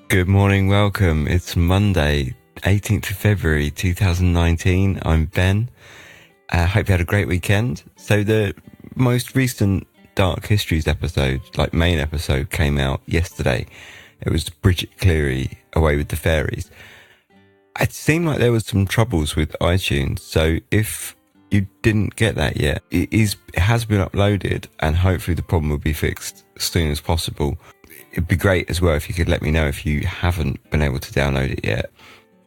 Good morning, welcome. It's Monday, 18th of February 2019. I'm Ben. I hope you had a great weekend. So the most recent Dark Histories episode, main episode, came out yesterday. It was Bridget Cleary, Away with the Fairies. It seemed like there was some troubles with iTunes, so if you didn't get that yet, it has been uploaded, and hopefully the problem will be fixed as soon as possible. It'd be great as well if you could let me know if you haven't been able to download it yet,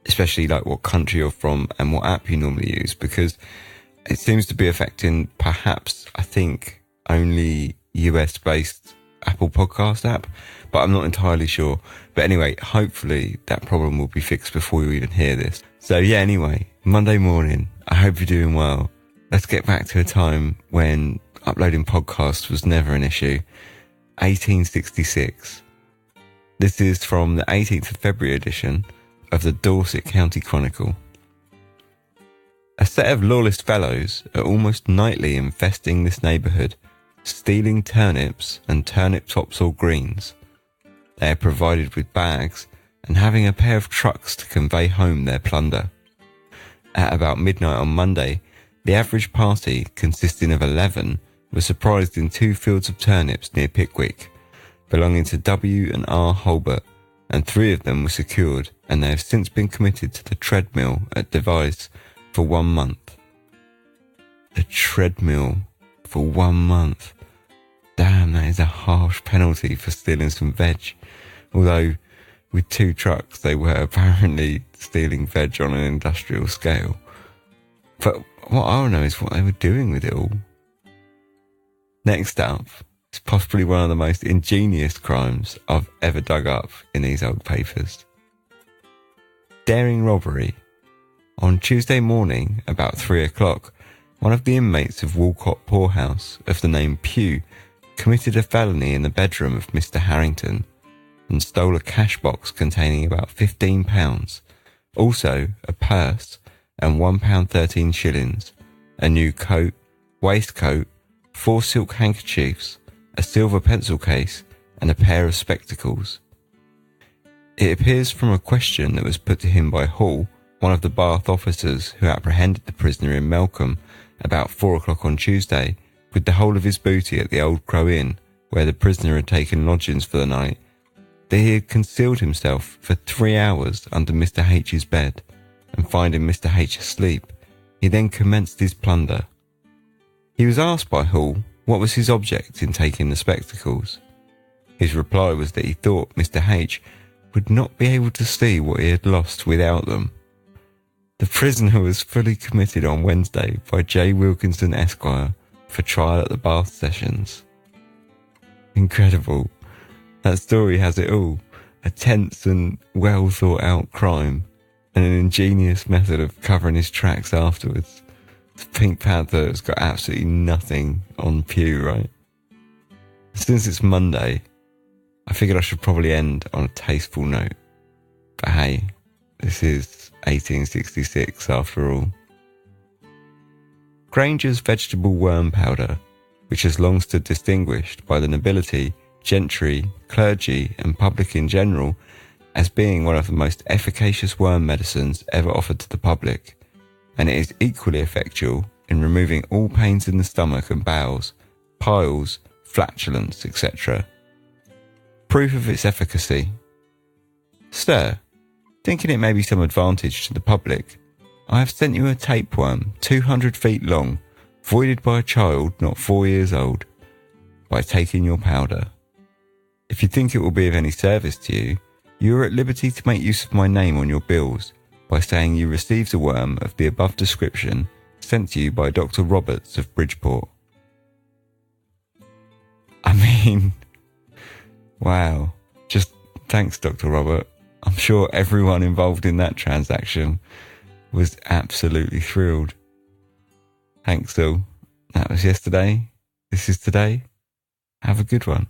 especially what country you're from and what app you normally use, because it seems to be affecting perhaps, I think, only US-based Apple Podcast app, but I'm not entirely sure. But anyway, hopefully that problem will be fixed before you even hear this. So yeah, anyway, Monday morning, I hope you're doing well. Let's get back to a time when uploading podcasts was never an issue. 1866. This is from the 18th of February edition of the Dorset County Chronicle. A set of lawless fellows are almost nightly infesting this neighbourhood, stealing turnips and turnip topsail greens. They are provided with bags and having a pair of trucks to convey home their plunder. At about midnight on Monday, the average party, consisting of 11, was surprised in 2 fields of turnips near Pickwick, belonging to W and R Hulbert, and 3 of them were secured, and they have since been committed to the treadmill at Devizes for 1 month. The treadmill for 1 month. Damn, that is a harsh penalty for stealing some veg. Although, with 2 trucks, they were apparently stealing veg on an industrial scale. But what I want to know is what they were doing with it all. Next up is possibly one of the most ingenious crimes I've ever dug up in these old papers. Daring robbery. On Tuesday morning, about 3 o'clock, one of the inmates of Walcott Poorhouse, of the name Pugh, committed a felony in the bedroom of Mr. Harrington and stole a cash box containing about £15, also a purse and £1.13, a new coat, waistcoat, 4 silk handkerchiefs, a silver pencil case, and a pair of spectacles. It appears from a question that was put to him by Hall, one of the Bath officers who apprehended the prisoner in Melcombe about 4 o'clock on Tuesday, with the whole of his booty at the Old Crow Inn, where the prisoner had taken lodgings for the night, that he had concealed himself for 3 hours under Mr. H's bed, and finding Mr. H asleep, he then commenced his plunder. He was asked by Hall what was his object in taking the spectacles. His reply was that he thought Mr. H would not be able to see what he had lost without them. The prisoner was fully committed on Wednesday by J. Wilkinson Esquire for trial at the Bath Sessions. Incredible. That story has it all. A tense and well thought out crime, and an ingenious method of covering his tracks afterwards. The Pink Panther has got absolutely nothing on Pew, right? Since it's Monday, I figured I should probably end on a tasteful note. But hey, this is 1866 after all. Granger's vegetable worm powder, which has long stood distinguished by the nobility, gentry, clergy and public in general as being one of the most efficacious worm medicines ever offered to the public, and it is equally effectual in removing all pains in the stomach and bowels, piles, flatulence, etc. Proof of its efficacy. Sir, thinking it may be some advantage to the public, I have sent you a tapeworm 200 feet long, voided by a child not 4 years old, by taking your powder. If you think it will be of any service to you, you are at liberty to make use of my name on your bills, by saying you received a worm of the above description sent to you by Dr. Roberts of Bridgeport. I mean, wow. Just thanks, Dr. Robert. I'm sure everyone involved in that transaction was absolutely thrilled. Thanks, all. That was yesterday. This is today. Have a good one.